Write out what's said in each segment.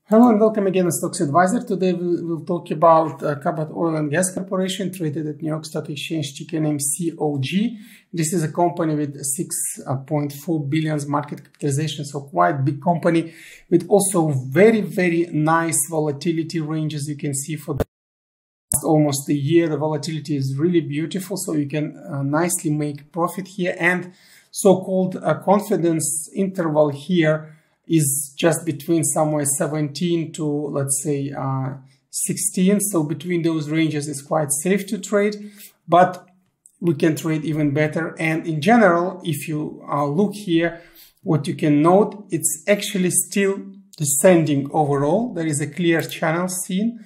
Hello and welcome again to Stocks Advisor. Today we will talk about Cabot Oil and Gas Corporation, traded at New York Stock Exchange, ticker name COG. This is a company with 6.4 billion market capitalization, so quite big company with also very nice volatility ranges. You can see for almost a year the volatility is really beautiful, so you can nicely make profit here, and so-called confidence interval here is just between somewhere 17 to, let's say, 16. So between those ranges is quite safe to trade, but we can trade even better. And in general, if you look here, what you can note, it's actually still descending overall. There is a clear channel seen.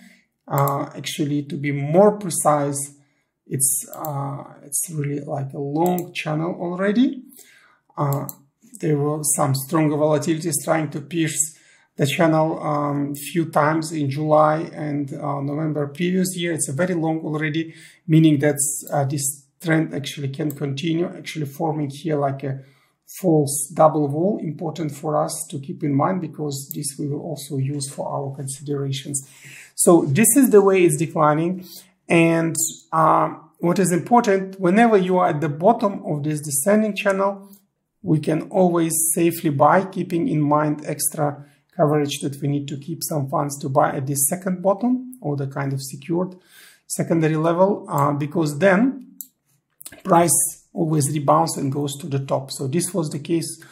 Actually, to be more precise, it's really like a long channel already. There were some stronger volatilities trying to pierce the channel few times in July and November previous year. It's a very long already, meaning that this trend actually can continue, actually forming here like a false double wall. Important for us to keep in mind, because this we will also use for our considerations. So this is the way it's declining. And what is important, whenever you are at the bottom of this descending channel, we can always safely buy, keeping in mind extra coverage that we need to keep some funds to buy at this second bottom, or the kind of secured secondary level, because then price always rebounds and goes to the top. So this was the case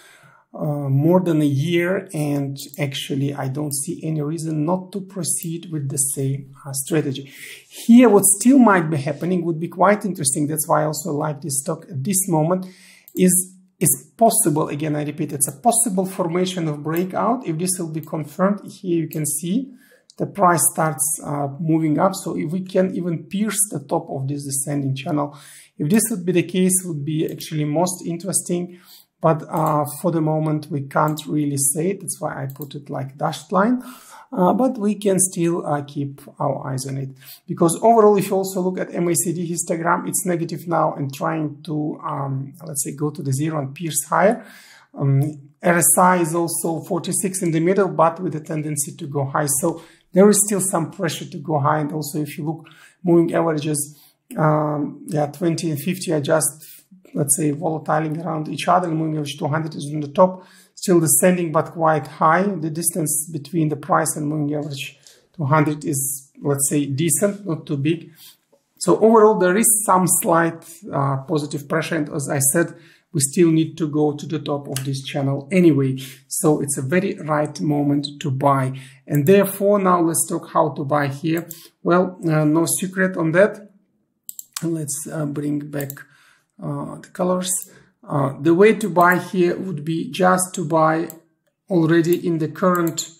more than a year, and actually I don't see any reason not to proceed with the same strategy. Here what still might be happening would be quite interesting. That's why I also like this stock at this moment. It's possible, again I repeat, it's a possible formation of breakout. If this will be confirmed, here you can see the price starts moving up. So if we can even pierce the top of this descending channel, if this would be the case, would be actually most interesting. But for the moment we can't really say it. That's why I put it like dashed line. But we can still keep our eyes on it, because overall, if you also look at MACD histogram, it's negative now and trying to, let's say, go to the zero and pierce higher. RSI is also 46 in the middle, but with a tendency to go high. So there is still some pressure to go high. And also, if you look, moving averages, 20 and 50 are just, let's say, volatiling around each other. And moving average 200 is on the top, still descending, but quite high. The distance between the price and moving average 200 is, let's say, decent, not too big. So overall, there is some slight positive pressure. And as I said, we still need to go to the top of this channel anyway. So it's a very right moment to buy. And therefore, now let's talk how to buy here. Well, no secret on that. Let's bring back the colors. The way to buy here would be just to buy already in the current,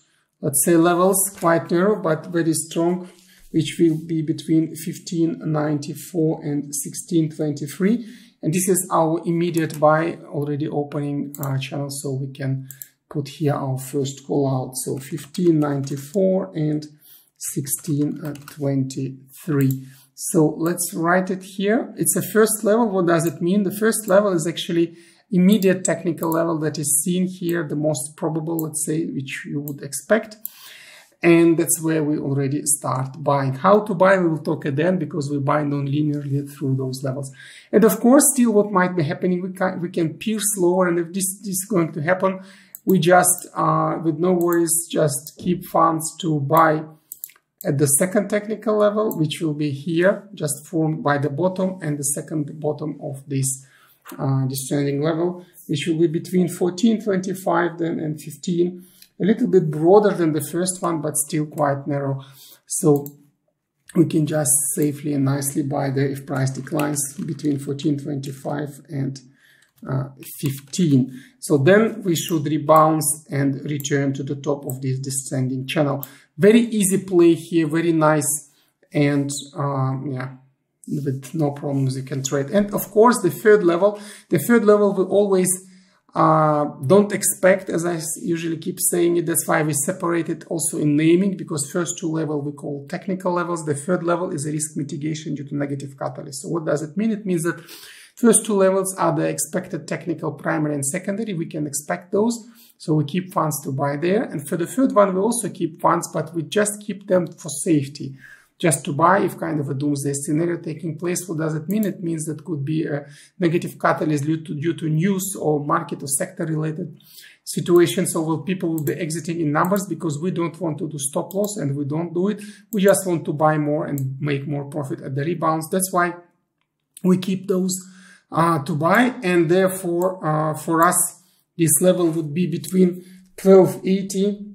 let's say, levels, quite narrow but very strong, which will be between 1594 and 1623. And this is our immediate buy, already opening channel, so we can put here our first call out. So 1594 and 1623. So let's write it here. It's a first level. What does it mean? The first level is actually immediate technical level that is seen here, the most probable, let's say, which you would expect. And that's where we already start buying. How to buy, we will talk again, because we buy non-linearly through those levels. And of course, still what might be happening, we can pierce lower. And if this is going to happen, we just, with no worries, just keep funds to buy at the second technical level, which will be here, just formed by the bottom and the second bottom of this descending level, which will be between 1425 then and 15, a little bit broader than the first one, but still quite narrow. So we can just safely and nicely buy there if price declines between 1425 and 15. So then we should rebound and return to the top of this descending channel. Very easy play here, very nice, and yeah, with no problems you can trade. And of course, the third level we always don't expect, as I usually keep saying it. That's why we separate it also in naming, because first two levels we call technical levels. The third level is a risk mitigation due to negative catalyst. So what does it mean? It means that first two levels are the expected technical primary and secondary. We can expect those. So we keep funds to buy there. And for the third one, we also keep funds, but we just keep them for safety, just to buy if kind of a doomsday scenario taking place. What does it mean? It means that could be a negative catalyst due to news or market or sector related situation. So people will be exiting in numbers because we don't want to do stop loss, and we don't do it. We just want to buy more and make more profit at the rebounds. That's why we keep those to buy. And therefore, for us, this level would be between 1280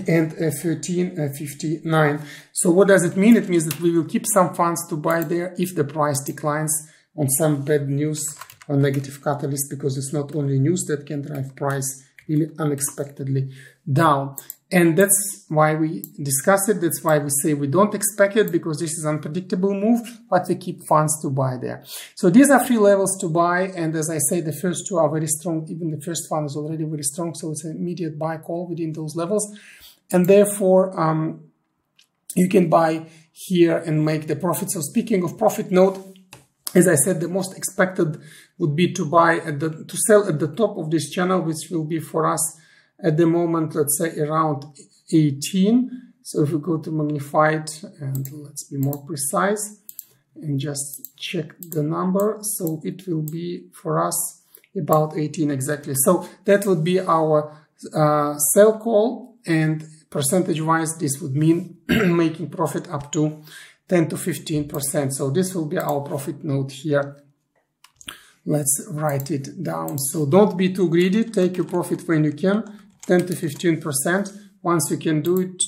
and 1359. So what does it mean? It means that we will keep some funds to buy there if the price declines on some bad news or negative catalyst, because it's not only news that can drive price really unexpectedly down. And that's why we discuss it. That's why we say we don't expect it, because this is an unpredictable move, but we keep funds to buy there. So these are 3 levels to buy. And as I say, the first 2 are very strong. Even the first one is already very strong. So it's an immediate buy call within those levels. And therefore, you can buy here and make the profit. So speaking of profit note, as I said, the most expected would be to buy to sell at the top of this channel, which will be for us at the moment, let's say around 18. So if we go to magnified, and let's be more precise and just check the number. So it will be for us about 18 exactly. So that would be our sell call, and percentage wise, this would mean making profit up to 10 to 15%. So this will be our profit note here. Let's write it down. So don't be too greedy. Take your profit when you can, 10 to 15%. Once you can do it,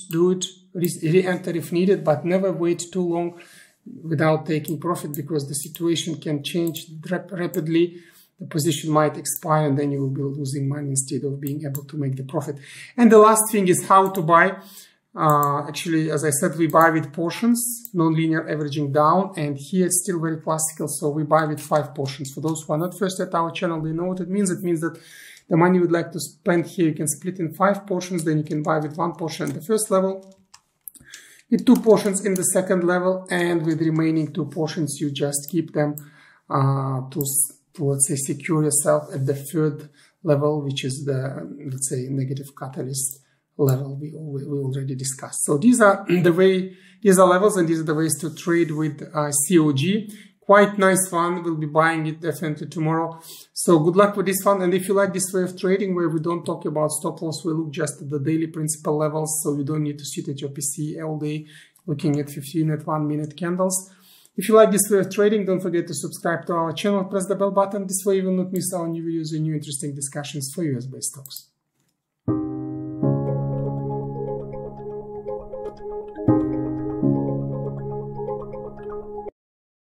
re-enter if needed, but never wait too long without taking profit, because the situation can change rapidly. The position might expire, and then you will be losing money instead of being able to make the profit. And the last thing is how to buy. Actually, as I said, we buy with portions, non-linear averaging down, and here it's still very classical. So we buy with 5 portions. For those who are not first at our channel, they know what it means. It means that the money you would like to spend here, you can split in 5 portions. Then you can buy with 1 portion at the first level, with 2 portions in the second level, and with remaining 2 portions, you just keep them to let's say secure yourself at the third level, which is the, let's say, negative catalyst level we already discussed. So these are levels, and these are the ways to trade with COG. Quite nice one. We'll be buying it definitely tomorrow. So good luck with this one. And if you like this way of trading, where we don't talk about stop loss, we look just at the daily principal levels, so you don't need to sit at your PC all day looking at 15-minute, 1-minute candles. If you like this way of trading, don't forget to subscribe to our channel, press the bell button. This way you will not miss our new videos and new interesting discussions for US-based stocks.